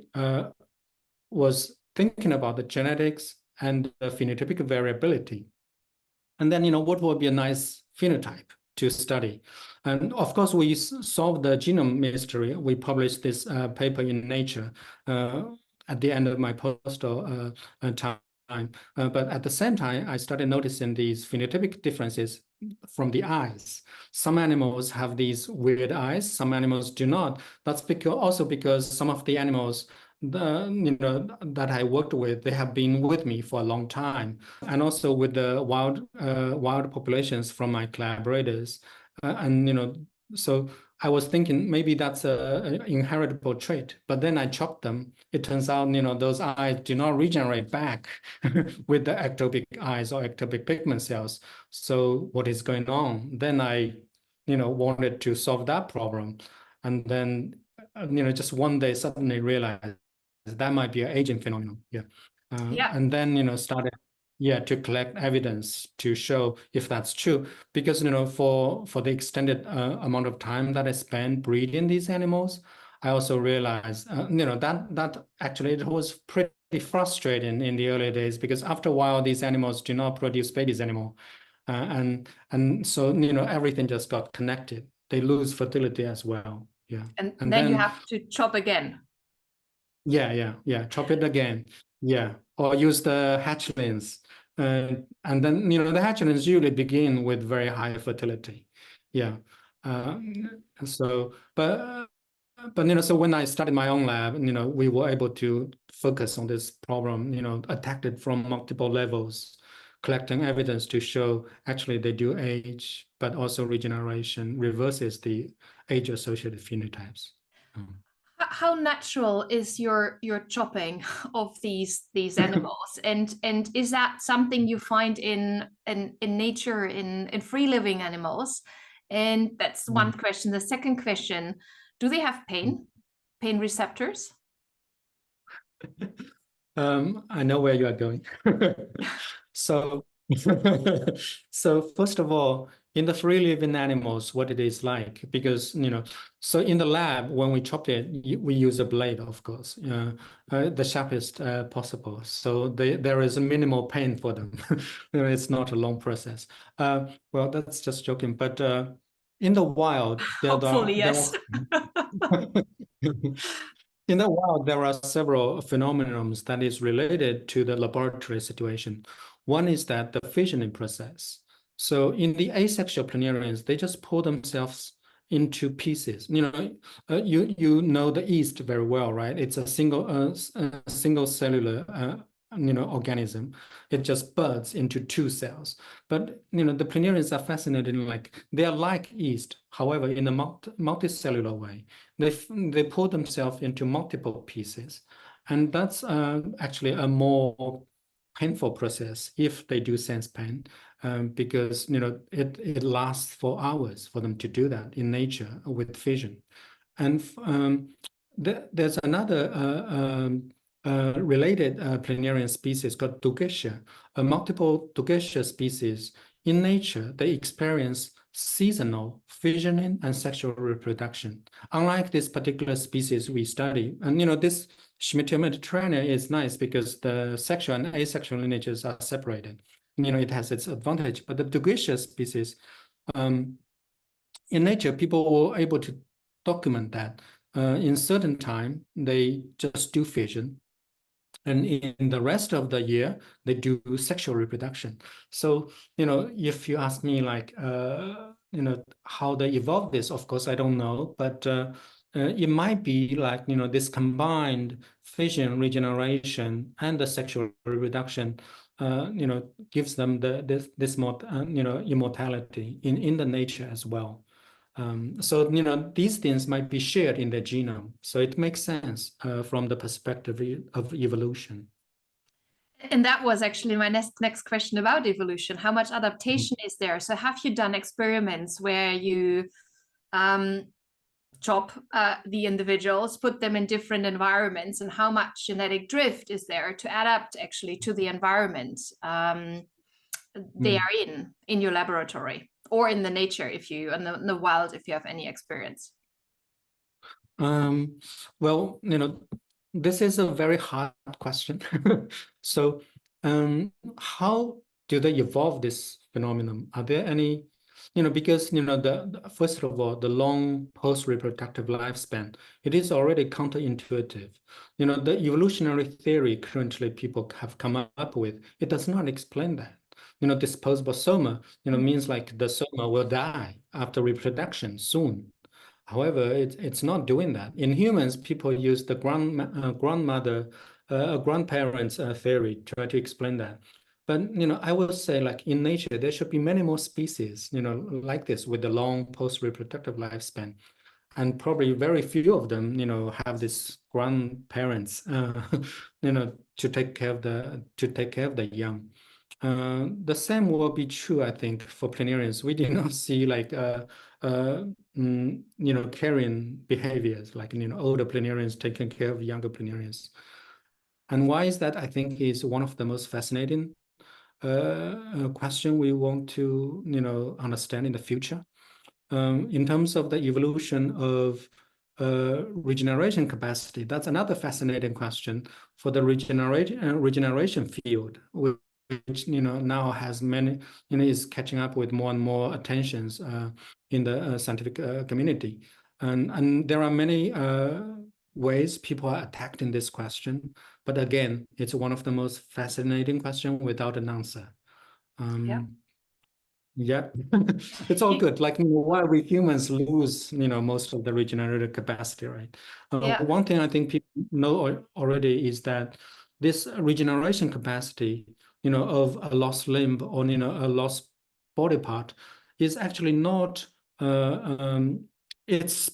was thinking about the genetics and the phenotypic variability. And then, what would be a nice phenotype to study? And of course, we solved the genome mystery. We published this paper in Nature at the end of my postdoc time. But at the same time, I started noticing these phenotypic differences from the eyes. Some animals have these weird eyes, some animals do not. That's also because some of the animals that I worked with, they have been with me for a long time, and also with the wild populations from my collaborators, so I was thinking maybe that's an inheritable trait, but then I chopped them. It turns out, those eyes do not regenerate back with the ectopic eyes or ectopic pigment cells. So what is going on? Then I, wanted to solve that problem, and then, just one day suddenly realized that might be an aging phenomenon. Yeah. And then, started to collect evidence to show if that's true, because for the extended amount of time that I spent breeding these animals, I also realized that actually it was pretty frustrating in the early days, because after a while these animals do not produce babies anymore, and so everything just got connected. They lose fertility as well. Yeah. And then you have to chop again. Yeah. Chop it again. Yeah. Or use the hatchlings. And then, the hatchlings usually begin with very high fertility. Yeah. So when I started my own lab, we were able to focus on this problem, attack it from multiple levels, collecting evidence to show actually they do age, but also regeneration reverses the age-associated phenotypes. How natural is your chopping of these animals, and is that something you find in nature, in free living animals? And that's one question. The second question: do they have pain receptors? I know where you are going. So So first of all, in the free living animals, what it is like, because so in the lab when we chopped it, we use a blade, of course, the sharpest possible. So there is a minimal pain for them. It's not a long process. Well, that's just joking, but in the wild, Hopefully, yes. In the wild, there are several phenomena that is related to the laboratory situation. One is that the fissioning process. So in the asexual planarians, they just pull themselves into pieces. You know the yeast very well, right? It's a single cellular organism. It just buds into two cells. But the planarians are fascinating. Like they are like yeast, however, in a multicellular way. They pull themselves into multiple pieces, and that's actually a more painful process if they do sense pain, because it lasts for hours for them to do that in nature with fission. And there's another related planarian species called Dugesha. Multiple Dugesha species in nature, they experience seasonal fissioning and sexual reproduction. Unlike this particular species we study, and this Schmittia mediterranea is nice because the sexual and asexual lineages are separated. It has its advantage, but the Dugesha species, in nature, people were able to document that in certain time, they just do fission. And in the rest of the year, they do sexual reproduction. So, if you ask me like, how they evolved this, of course, I don't know, but it might be like, this combined fission, regeneration, and the sexual reproduction, gives them this more, immortality in the nature as well. So, these things might be shared in the genome. So it makes sense from the perspective of evolution. And that was actually my next question about evolution. How much adaptation is there? So have you done experiments where you chop the individuals, put them in different environments, and how much genetic drift is there to adapt actually to the environment they are in your laboratory or in the nature, if you in the wild, if you have any experience? Well, this is a very hard question. So how do they evolve this phenomenon? Are there any, because first of all, the long post-reproductive lifespan, it is already counterintuitive. The evolutionary theory currently people have come up with, it does not explain that. Disposable soma, means like the soma will die after reproduction soon. However, it's not doing that. In humans, people use the grandparents theory to try to explain that. But I will say, like in nature, there should be many more species, like this with the long post-reproductive lifespan, and probably very few of them, have this grandparents, to take care of the young. The same will be true, I think, for planarians. We did not see like carrying behaviors like older planarians taking care of younger planarians. And why is that? I think is one of the most fascinating question we want to understand in the future. In terms of the evolution of regeneration capacity, that's another fascinating question for the regeneration field, which now has many, is catching up with more and more attentions in the scientific community, and there are many ways people are attacking this question. But again, it's one of the most fascinating questions without an answer. Yeah, it's all good. Like why we humans lose most of the regenerative capacity, right? One thing I think people know already is that this regeneration capacity of a lost limb or a lost body part is actually not it's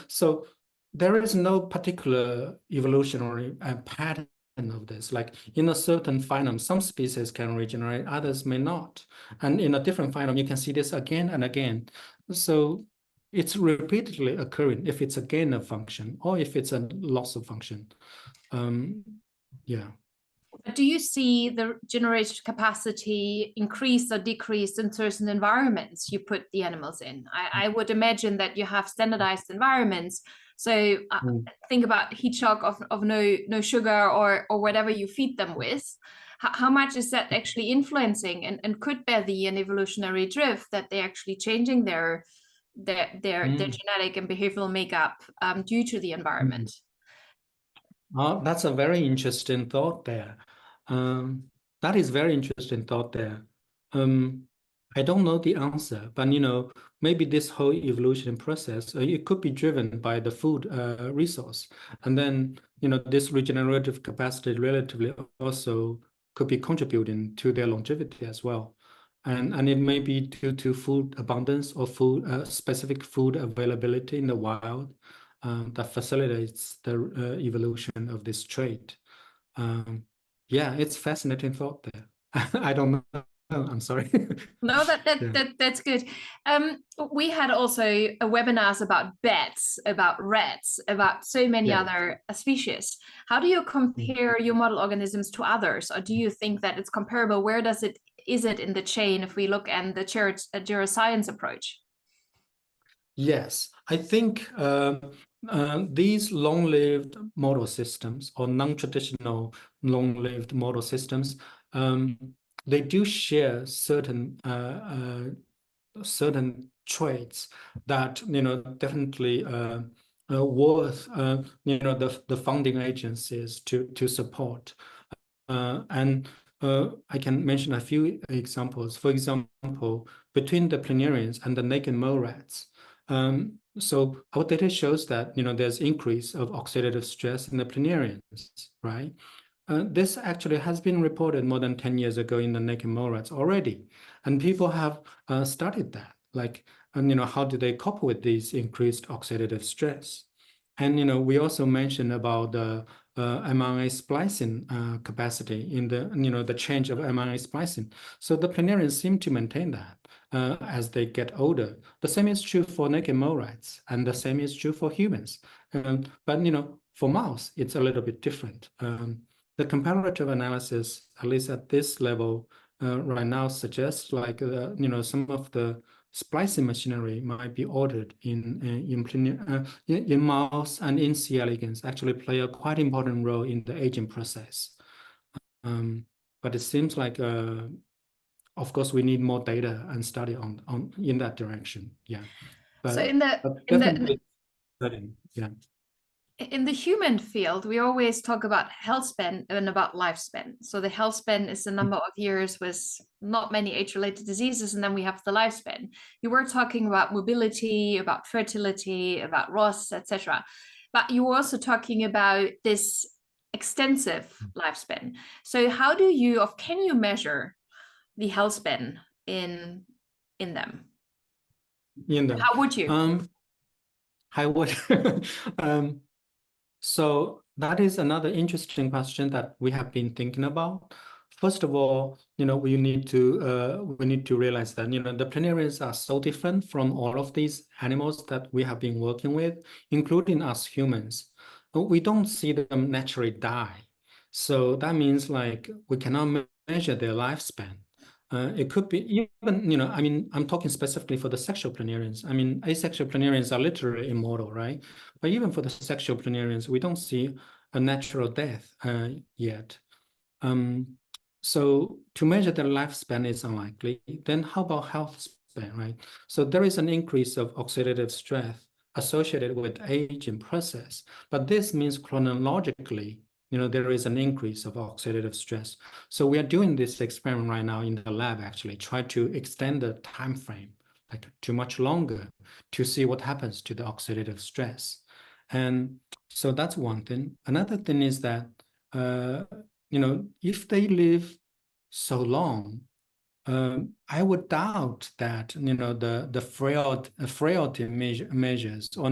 so there is no particular evolutionary pattern of this. Like in a certain phylum, some species can regenerate, others may not, and in a different phylum you can see this again and again. So it's repeatedly occurring if it's a gain of function or if it's a loss of function. Yeah. But do you see the regeneration capacity increase or decrease in certain environments you put the animals in? I would imagine that you have standardized environments. So think about heat shock of no sugar or whatever you feed them with. How much is that actually influencing, and could there be an evolutionary drift that they're actually changing their genetic and behavioral makeup due to the environment? That's a very interesting thought there. That is very interesting thought there. I don't know the answer, but maybe this whole evolution process, it could be driven by the food resource, and then this regenerative capacity relatively also could be contributing to their longevity as well, and it may be due to food abundance or food specific food availability in the wild that facilitates the evolution of this trait. Yeah, it's fascinating thought there. I don't know. I'm sorry. No, that's good. We had also webinars about bats, about rats, about so many other species. How do you compare your model organisms to others, or do you think that it's comparable? Where is it in the chain if we look at the geroscience approach? Yes, I think these long-lived model systems or non-traditional long-lived model systems, they do share certain traits that definitely worth the funding agencies to support, and I can mention a few examples. For example, between the planarians and the naked mole rats. So our data shows that there's increase of oxidative stress in the planarians, right? This actually has been reported more than 10 years ago in the naked mole rats already, and people have studied that, like, how do they cope with this increased oxidative stress? And we also mentioned about the mRNA splicing capacity in the change of mRNA splicing. So the planarians seem to maintain that as they get older. The same is true for naked mole rats, and the same is true for humans. But for mouse, it's a little bit different. The comparative analysis, at least at this level, right now suggests like some of the splicing machinery might be ordered in mouse and in C. elegans, actually play a quite important role in the aging process. But it seems like, of course, we need more data and study on in that direction. Yeah. But, so in the human field, we always talk about health span and about lifespan. So the health span is the number of years with not many age-related diseases, and then we have the lifespan. You were talking about mobility, about fertility, about ROS, etc. But you were also talking about this extensive lifespan. So how do you, or can you measure the health span in them? How would you? I would. So that is another interesting question that we have been thinking about. First of all, we need to realize that the planarians are so different from all of these animals that we have been working with, including us humans. We don't see them naturally die. So that means like we cannot measure their lifespan. It could be even, I mean, I'm talking specifically for the sexual planarians. I mean, asexual planarians are literally immortal, right? But even for the sexual planarians, we don't see a natural death yet. So to measure their lifespan is unlikely. Then how about health span, right? So there is an increase of oxidative stress associated with aging process, but this means chronologically, there is an increase of oxidative stress. So we are doing this experiment right now in the lab, actually, try to extend the time frame like to much longer to see what happens to the oxidative stress. And so that's one thing. Another thing is that, if they live so long, I would doubt that, the frailty measures, or,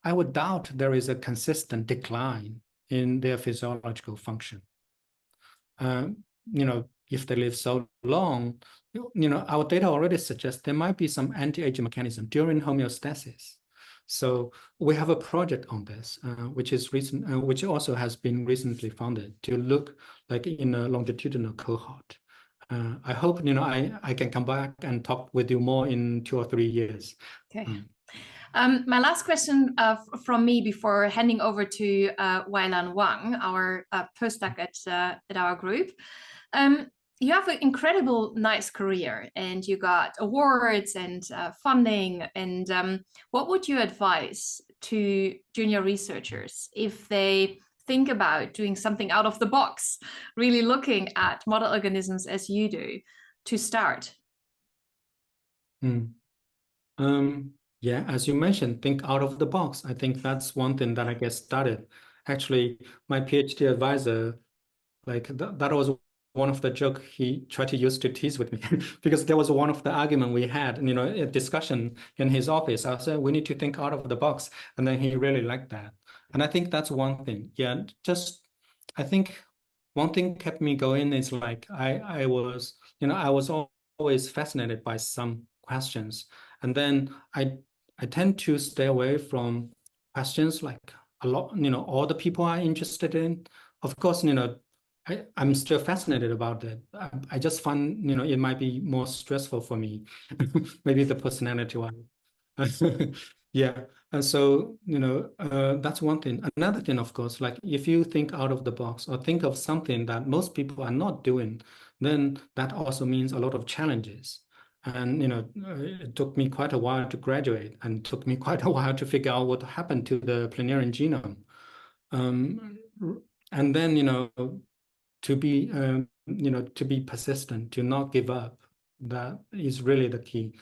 I would doubt there is a consistent decline in their physiological function. If they live so long, our data already suggests there might be some anti-aging mechanism during homeostasis. So we have a project on this, which is which also has been recently funded to look like in a longitudinal cohort. I hope I can come back and talk with you more in 2 or 3 years. Okay. My last question from me before handing over to Weilan Wang, our postdoc at our group. You have an incredible, nice career, and you got awards and funding. And what would you advise to junior researchers if they think about doing something out of the box, really looking at model organisms as you do, to start? Yeah, as you mentioned, think out of the box. I think that's one thing that I get started. Actually, my PhD advisor, like that was one of the joke he tried to use to tease with me because there was one of the argument we had, a discussion in his office. I said, we need to think out of the box. And then he really liked that. And I think that's one thing. Yeah, I think one thing kept me going is like, I was always fascinated by some questions. And then I tend to stay away from questions like a lot, all the people are interested in. Of course, I'm still fascinated about it. I just find, it might be more stressful for me, maybe the personality one. Yeah. And so, that's one thing. Another thing, of course, like if you think out of the box or think of something that most people are not doing, then that also means a lot of challenges. And, it took me quite a while to graduate and took me quite a while to figure out what happened to the planarian genome. And then, to be persistent, to not give up. That is really the key.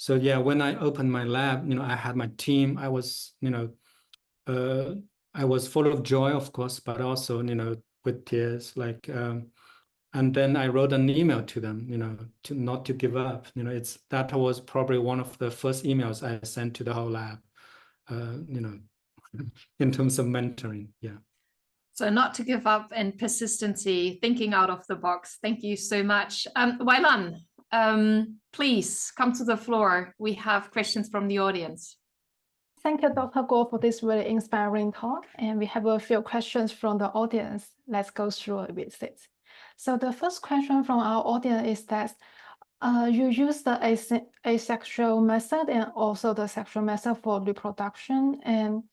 So yeah, when I opened my lab, I had my team. I was full of joy, of course, but also, with tears, like, and then I wrote an email to them, to not to give up. That was probably one of the first emails I sent to the whole lab, in terms of mentoring. Yeah. So not to give up and persistency, thinking out of the box. Thank you so much. Weilan, please come to the floor. We have questions from the audience. Thank you, Dr. Guo, for this really inspiring talk. And we have a few questions from the audience. Let's go through it with it. So the first question from our audience is that you use the asexual method and also the sexual method for reproduction. And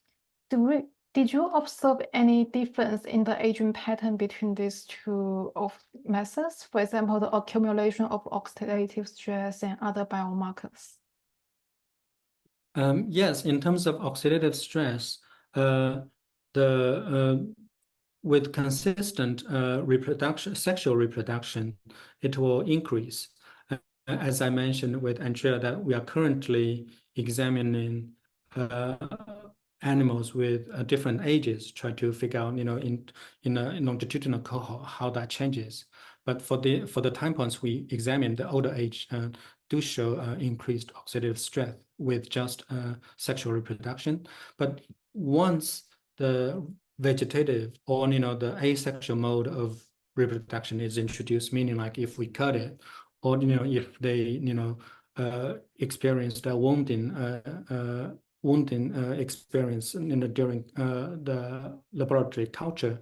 did you observe any difference in the aging pattern between these two methods? For example, the accumulation of oxidative stress and other biomarkers? Yes, in terms of oxidative stress, with consistent sexual reproduction, it will increase. As I mentioned with Andrea, that we are currently examining animals with different ages, try to figure out, in a longitudinal cohort, how that changes. But for the time points we examine, the older age do show increased oxidative stress with just sexual reproduction. But once the vegetative or the asexual mode of reproduction is introduced, meaning like if we cut it, or if they experience the wounding experience during the laboratory culture,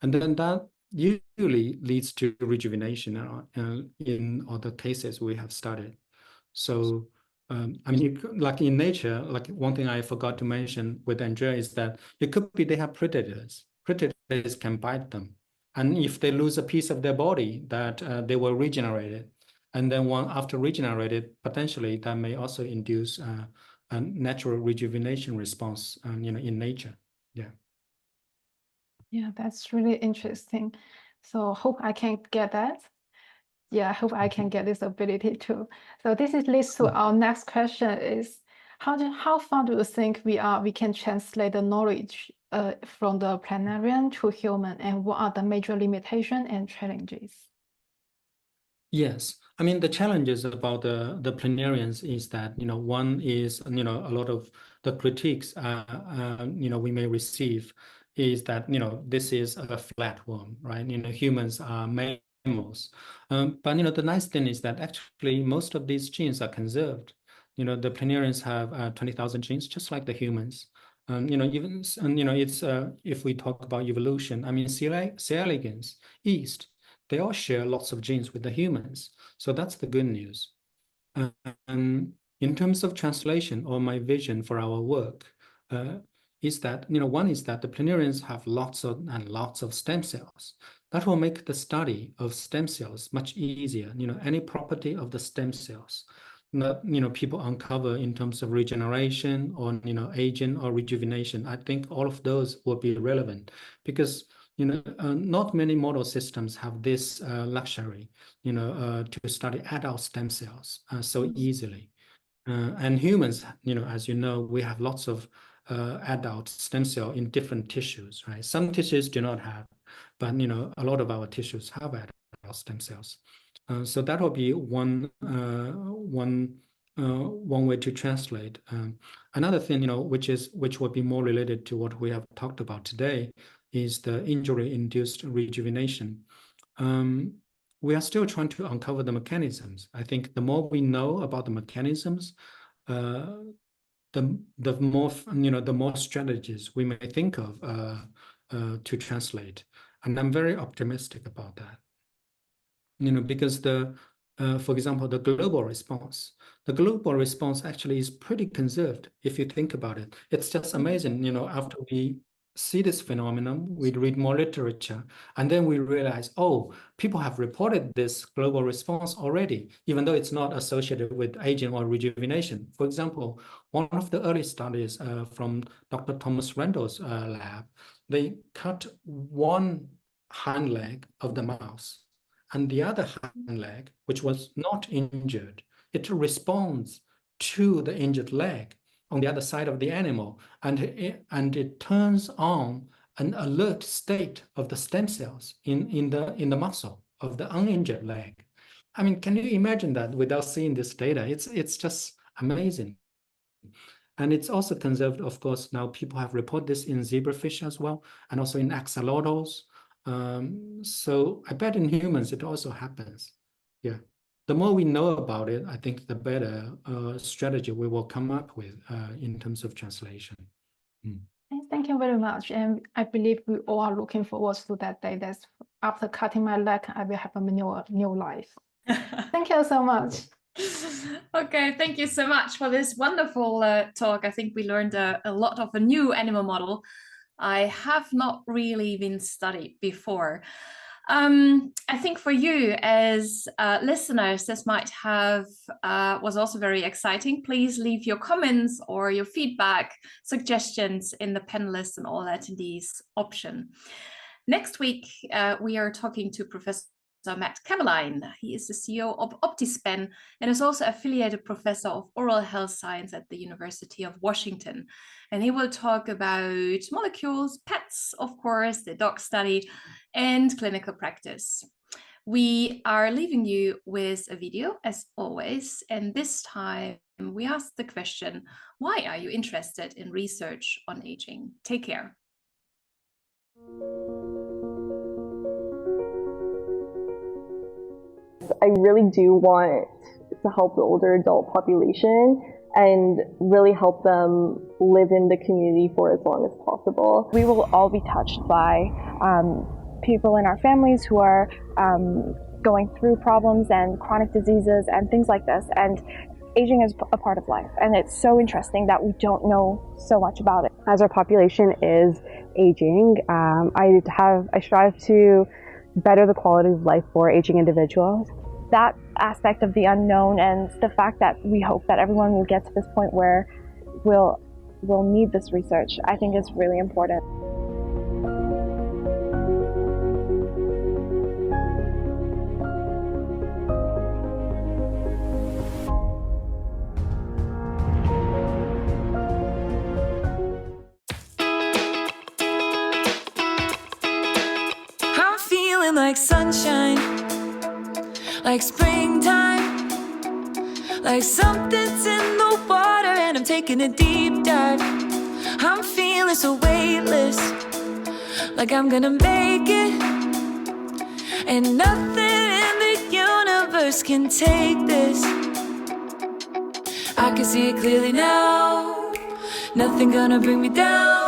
and then that usually leads to rejuvenation in other cases we have studied. So I mean, like in nature, like one thing I forgot to mention with Andrea is that it could be they have predators. Predators can bite them, and if they lose a piece of their body, that they will regenerate it, and then after regenerated, potentially that may also induce a natural rejuvenation response, in nature. Yeah. Yeah, that's really interesting. So hope I can get that. Yeah, I hope I can get this ability too. So this leads to our next question is, how far do you think we can translate the knowledge from the planarian to human, and what are the major limitations and challenges? Yes, I mean the challenges about the planarians is that one is a lot of the critiques we may receive is that this is a flatworm, right? Humans are mammals, but the nice thing is that actually most of these genes are conserved. the planarians have 20,000 genes, just like the humans. It's if we talk about evolution, I mean, C. elegans, yeast, they all share lots of genes with the humans. So that's the good news. In terms of translation, or my vision for our work, is that, one is that the planarians have lots of stem cells. That will make the study of stem cells much easier. Any property of the stem cells that people uncover in terms of regeneration or aging or rejuvenation, I think all of those will be relevant, because not many model systems have this luxury, to study adult stem cells so easily. And humans, as you know, we have lots of adult stem cell in different tissues, right? Some tissues do not have, but a lot of our tissues have adult stem cells. So that will be one way to translate. Another thing, which will be more related to what we have talked about today, is the injury-induced rejuvenation. We are still trying to uncover the mechanisms. I think the more we know about the mechanisms, the more strategies we may think of to translate. And I'm very optimistic about that. Because for example, the global response actually is pretty conserved if you think about it. It's just amazing, after we see this phenomenon, we read more literature, and then we realize, oh, people have reported this global response already, even though it's not associated with aging or rejuvenation. For example, one of the early studies from Dr. Thomas Randall's lab, they cut one hind leg of the mouse, and the other hind leg, which was not injured, it responds to the injured leg on the other side of the animal, and it turns on an alert state of the stem cells in the muscle of the uninjured leg. I mean, can you imagine that without seeing this data? It's just amazing. And it's also conserved, of course. Now people have reported this in zebrafish as well, and also in axolotls. So I bet in humans it also happens. Yeah. The more we know about it, I think the better strategy we will come up with in terms of translation. Thank you very much. And I believe we all are looking forward to that day. That's after cutting my leg, I will have a new life. Thank you so much. Okay, thank you so much for this wonderful talk. I think we learned a lot of a new animal model I have not really been studied before. I think for you as listeners, this might have was also very exciting. Please leave your comments or your feedback, suggestions in the panelists and all attendees option. Next week, we are talking to Professor Matt Kamerlein. He is the CEO of OptiSpan and is also affiliated professor of oral health science at the University of Washington. And he will talk about molecules, pets, of course, the dog study, and clinical practice. We are leaving you with a video, as always, and this time we ask the question, why are you interested in research on aging? Take care. I really do want to help the older adult population and really help them live in the community for as long as possible. We will all be touched by people in our families who are going through problems and chronic diseases and things like this. And aging is a part of life. And it's so interesting that we don't know so much about it. As our population is aging, I strive to better the quality of life for aging individuals. That aspect of the unknown and the fact that we hope that everyone will get to this point where we'll need this research, I think is really important. I'm feeling like sunshine, like springtime, like something's in the water and I'm taking a deep dive. I'm feeling so weightless, like I'm gonna make it, and nothing in the universe can take this. I can see it clearly now. Nothing gonna bring me down.